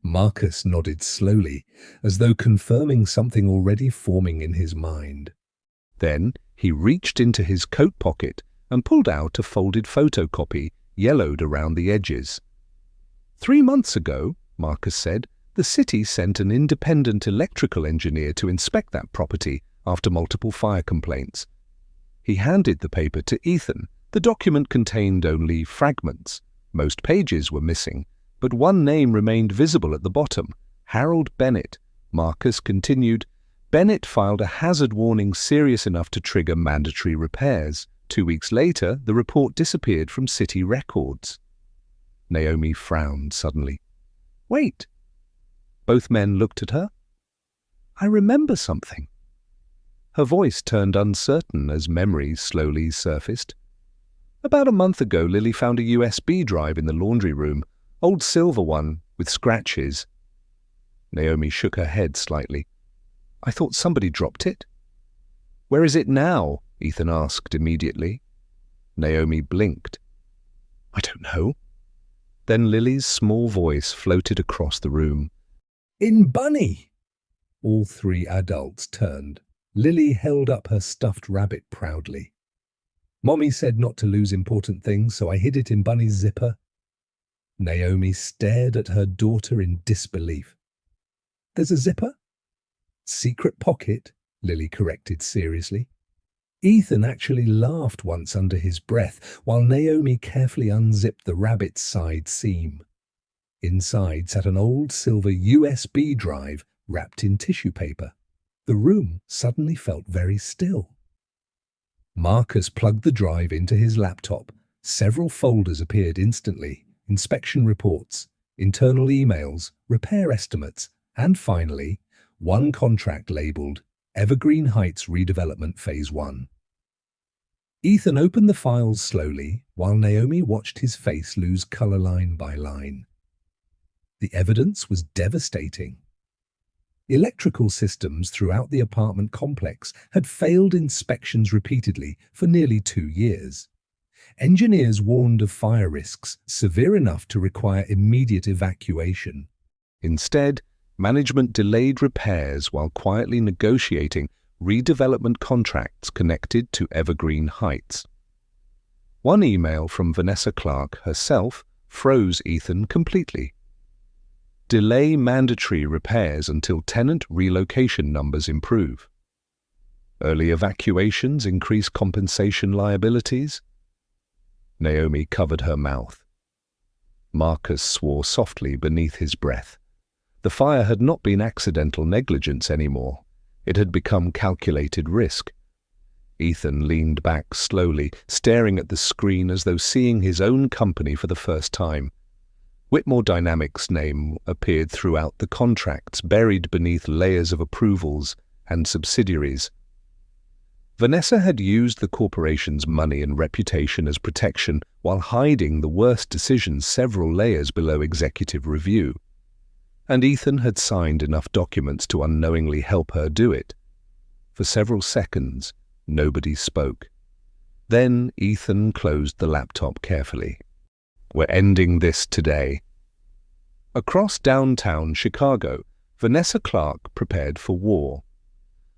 [SPEAKER 1] Marcus nodded slowly, as though confirming something already forming in his mind. Then he reached into his coat pocket and pulled out a folded photocopy, yellowed around the edges. 3 months ago," Marcus said, "the city sent an independent electrical engineer to inspect that property after multiple fire complaints." He handed the paper to Ethan. The document contained only fragments. Most pages were missing, but one name remained visible at the bottom: Harold Bennett. Marcus continued, "Bennett filed a hazard warning serious enough to trigger mandatory repairs. 2 weeks later, the report disappeared from city records." Naomi frowned suddenly. "Wait." Both men looked at her. I remember something. Her voice turned uncertain as memories slowly surfaced. About a month ago, Lily found a USB drive in the laundry room, old silver one with scratches. Naomi shook her head slightly. I thought somebody dropped it. Where is it now? Ethan asked immediately. Naomi blinked. I don't know. Then Lily's small voice floated across the room. In Bunny! All three adults turned. Lily held up her stuffed rabbit proudly. Mommy said not to lose important things, so I hid it in Bunny's zipper. Naomi stared at her daughter in disbelief. There's a zipper? Secret pocket, Lily corrected seriously. Ethan actually laughed once under his breath, while Naomi carefully unzipped the rabbit's side seam. Inside sat an old silver USB drive wrapped in tissue paper. The room suddenly felt very still. Marcus plugged the drive into his laptop. Several folders appeared instantly: inspection reports, internal emails, repair estimates, and finally, one contract labeled Evergreen Heights Redevelopment Phase 1. Ethan opened the files slowly, while Naomi watched his face lose color line by line. The evidence was devastating. Electrical systems throughout the apartment complex had failed inspections repeatedly for nearly 2 years. Engineers warned of fire risks severe enough to require immediate evacuation. Instead, management delayed repairs while quietly negotiating redevelopment contracts connected to Evergreen Heights. One email from Vanessa Clark herself froze Ethan completely. Delay mandatory repairs until tenant relocation numbers improve. Early evacuations increase compensation liabilities. Naomi covered her mouth. Marcus swore softly beneath his breath. The fire had not been accidental negligence anymore. It had become calculated risk. Ethan leaned back slowly, staring at the screen as though seeing his own company for the first time. Whitmore Dynamics' name appeared throughout the contracts, buried beneath layers of approvals and subsidiaries. Vanessa had used the corporation's money and reputation as protection while hiding the worst decisions several layers below executive review. And Ethan had signed enough documents to unknowingly help her do it. For several seconds, nobody spoke. Then Ethan closed the laptop carefully. We're ending this today. Across downtown Chicago, Vanessa Clark prepared for war.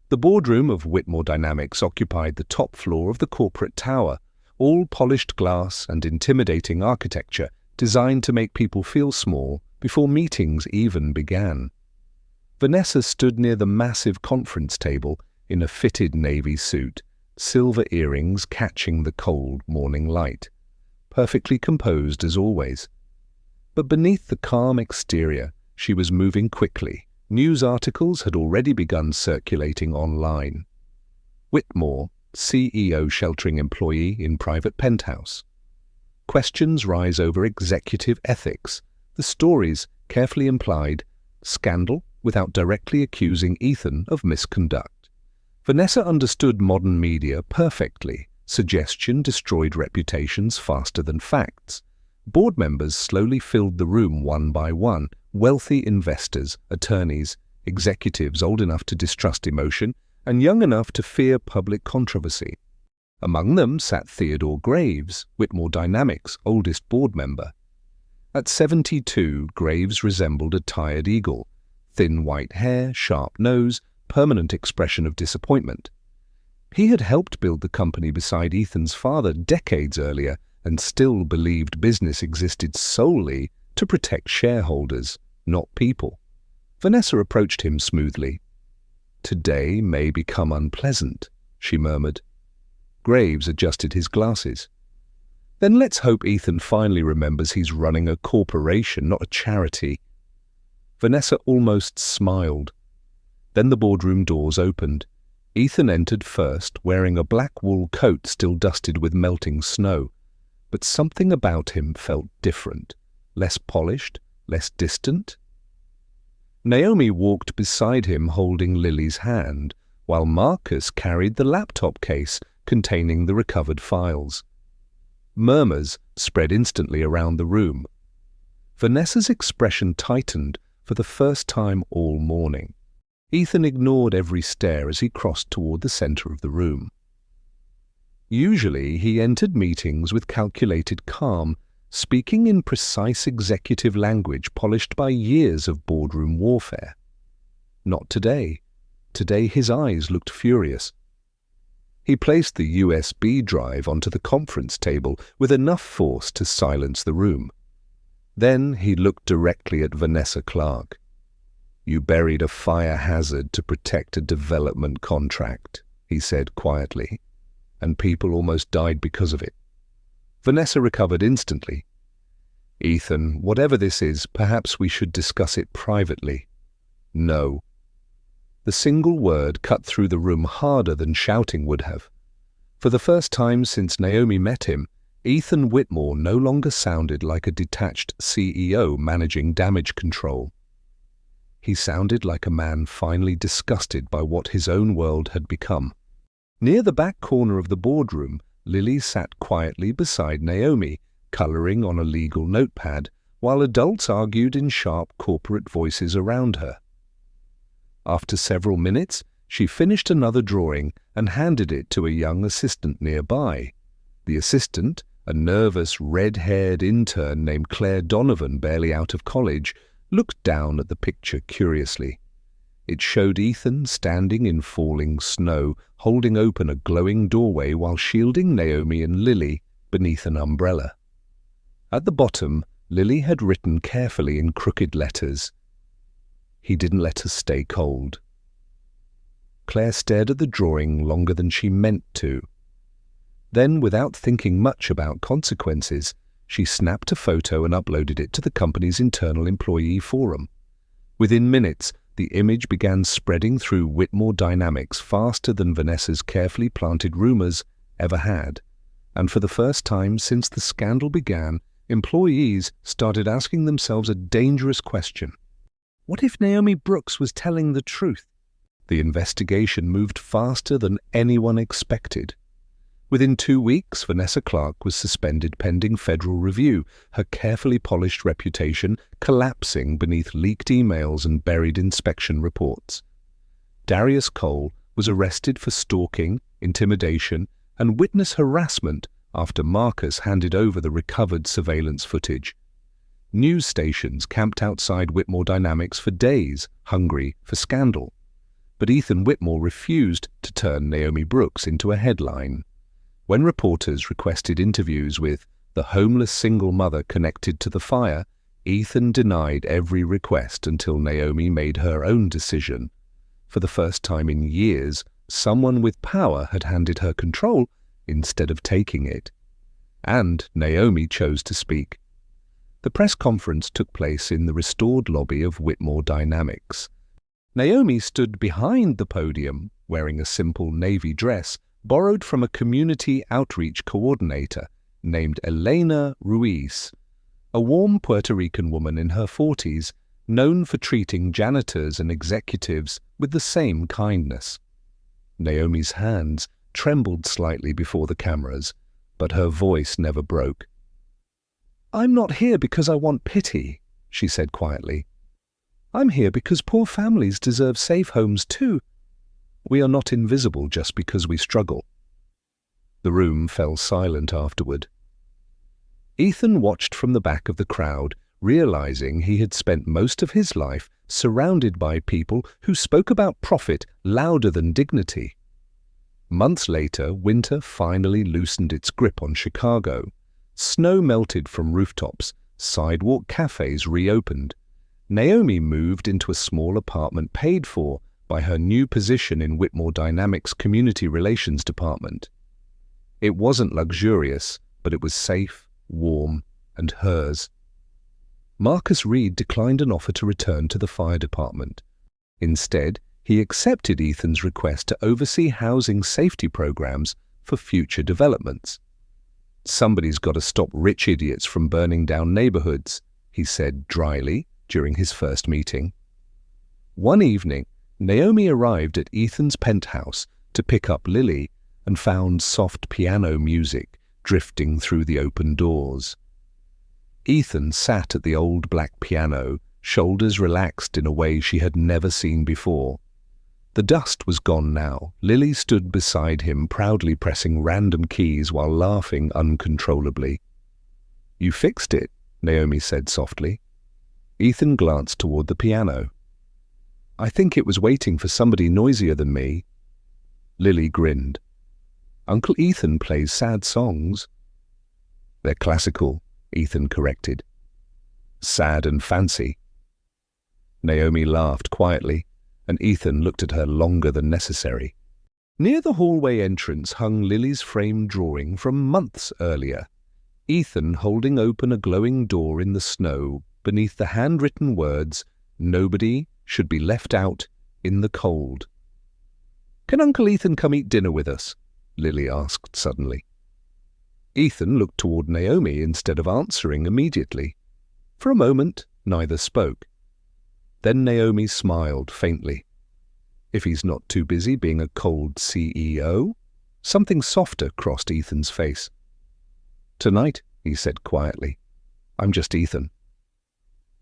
[SPEAKER 1] The boardroom of Whitmore Dynamics occupied the top floor of the corporate tower, all polished glass and intimidating architecture designed to make people feel small before meetings even began. Vanessa stood near the massive conference table in a fitted navy suit, silver earrings catching the cold morning light, perfectly composed as always. But beneath the calm exterior, she was moving quickly. News articles had already begun circulating online. Whitmore, CEO sheltering employee in private penthouse. Questions rise over executive ethics. The stories carefully implied scandal without directly accusing Ethan of misconduct. Vanessa understood modern media perfectly. Suggestion destroyed reputations faster than facts. Board members slowly filled the room one by one, wealthy investors, attorneys, executives old enough to distrust emotion and young enough to fear public controversy. Among them sat Theodore Graves, Whitmore Dynamics' oldest board member. At 72, Graves resembled a tired eagle. Thin white hair, sharp nose, permanent expression of disappointment. He had helped build the company beside Ethan's father decades earlier and still believed business existed solely to protect shareholders, not people. Vanessa approached him smoothly. Today may become unpleasant, she murmured. Graves adjusted his glasses. Then let's hope Ethan finally remembers he's running a corporation, not a charity. Vanessa almost smiled. Then the boardroom doors opened. Ethan entered first, wearing a black wool coat still dusted with melting snow. But something about him felt different, less polished, less distant. Naomi walked beside him holding Lily's hand, while Marcus carried the laptop case containing the recovered files. Murmurs spread instantly around the room. Vanessa's expression tightened for the first time all morning. Ethan ignored every stare as he crossed toward the center of the room. Usually he entered meetings with calculated calm, speaking in precise executive language polished by years of boardroom warfare. Not today. Today his eyes looked furious. He placed the USB drive onto the conference table with enough force to silence the room. Then he looked directly at Vanessa Clark. "You buried a fire hazard to protect a development contract," he said quietly, "and people almost died because of it." Vanessa recovered instantly. "Ethan, whatever this is, perhaps we should discuss it privately." "No." The single word cut through the room harder than shouting would have. For the first time since Naomi met him, Ethan Whitmore no longer sounded like a detached CEO managing damage control. He sounded like a man finally disgusted by what his own world had become. Near the back corner of the boardroom, Lily sat quietly beside Naomi, coloring on a legal notepad, while adults argued in sharp corporate voices around her. After several minutes, she finished another drawing and handed it to a young assistant nearby. The assistant, a nervous, red-haired intern named Claire Donovan, barely out of college, looked down at the picture curiously. It showed Ethan standing in falling snow, holding open a glowing doorway while shielding Naomi and Lily beneath an umbrella. At the bottom, Lily had written carefully in crooked letters, "He didn't let us stay cold." Claire stared at the drawing longer than she meant to. Then, without thinking much about consequences, she snapped a photo and uploaded it to the company's internal employee forum. Within minutes, the image began spreading through Whitmore Dynamics faster than Vanessa's carefully planted rumors ever had. And for the first time since the scandal began, employees started asking themselves a dangerous question. What if Naomi Brooks was telling the truth? The investigation moved faster than anyone expected. Within 2 weeks, Vanessa Clark was suspended pending federal review, her carefully polished reputation collapsing beneath leaked emails and buried inspection reports. Darius Cole was arrested for stalking, intimidation, and witness harassment after Marcus handed over the recovered surveillance footage. News stations camped outside Whitmore Dynamics for days, hungry for scandal. But Ethan Whitmore refused to turn Naomi Brooks into a headline. When reporters requested interviews with the homeless single mother connected to the fire, Ethan denied every request until Naomi made her own decision. For the first time in years, someone with power had handed her control instead of taking it. And Naomi chose to speak. The press conference took place in the restored lobby of Whitmore Dynamics. Naomi stood behind the podium, wearing a simple navy dress borrowed from a community outreach coordinator named Elena Ruiz, a warm Puerto Rican woman in her 40s, known for treating janitors and executives with the same kindness. Naomi's hands trembled slightly before the cameras, but her voice never broke. "I'm not here because I want pity," she said quietly. "I'm here because poor families deserve safe homes too. We are not invisible just because we struggle." The room fell silent afterward. Ethan watched from the back of the crowd, realizing he had spent most of his life surrounded by people who spoke about profit louder than dignity. Months later, winter finally loosened its grip on Chicago. Snow melted from rooftops, sidewalk cafes reopened. Naomi moved into a small apartment paid for by her new position in Whitmore Dynamics' Community Relations Department. It wasn't luxurious, but it was safe, warm, and hers. Marcus Reed declined an offer to return to the fire department. Instead, he accepted Ethan's request to oversee housing safety programs for future developments. "Somebody's got to stop rich idiots from burning down neighborhoods," he said dryly during his first meeting. One evening, Naomi arrived at Ethan's penthouse to pick up Lily and found soft piano music drifting through the open doors. Ethan sat at the old black piano, shoulders relaxed in a way she had never seen before. The dust was gone now. Lily stood beside him, proudly pressing random keys while laughing uncontrollably. "You fixed it," Naomi said softly. Ethan glanced toward the piano. "I think it was waiting for somebody noisier than me." Lily grinned. "Uncle Ethan plays sad songs." "They're classical," Ethan corrected. "Sad and fancy." Naomi laughed quietly, and Ethan looked at her longer than necessary. Near the hallway entrance hung Lily's framed drawing from months earlier, Ethan holding open a glowing door in the snow beneath the handwritten words, "Nobody should be left out in the cold." "Can Uncle Ethan come eat dinner with us?" Lily asked suddenly. Ethan looked toward Naomi instead of answering immediately. For a moment, neither spoke. Then Naomi smiled faintly. "If he's not too busy being a cold CEO?" Something softer crossed Ethan's face. "Tonight," he said quietly, "I'm just Ethan."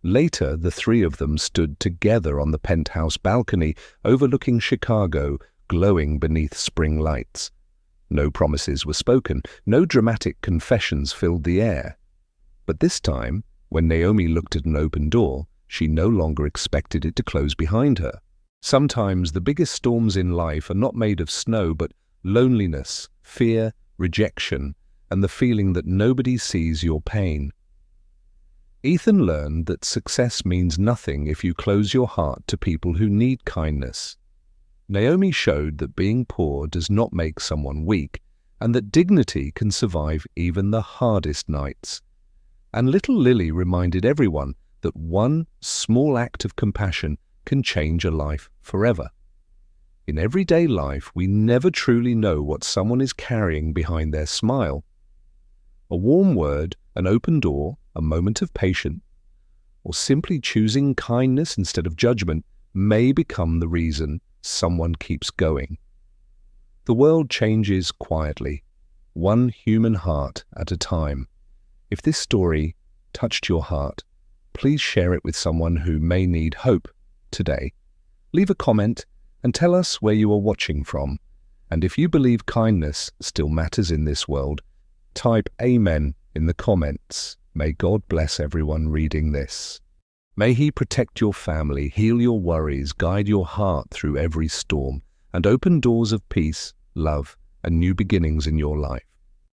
[SPEAKER 1] Later, the three of them stood together on the penthouse balcony overlooking Chicago, glowing beneath spring lights. No promises were spoken, no dramatic confessions filled the air. But this time, when Naomi looked at an open door, she no longer expected it to close behind her. Sometimes the biggest storms in life are not made of snow, but loneliness, fear, rejection, and the feeling that nobody sees your pain. Ethan learned that success means nothing if you close your heart to people who need kindness. Naomi showed that being poor does not make someone weak, and that dignity can survive even the hardest nights. And little Lily reminded everyone that one small act of compassion can change a life forever. In everyday life, we never truly know what someone is carrying behind their smile. A warm word, an open door, a moment of patience, or simply choosing kindness instead of judgment may become the reason someone keeps going. The world changes quietly, one human heart at a time. If this story touched your heart, please share it with someone who may need hope today. Leave a comment and tell us where you are watching from. And if you believe kindness still matters in this world, type Amen in the comments. May God bless everyone reading this. May He protect your family, heal your worries, guide your heart through every storm, and open doors of peace, love, and new beginnings in your life.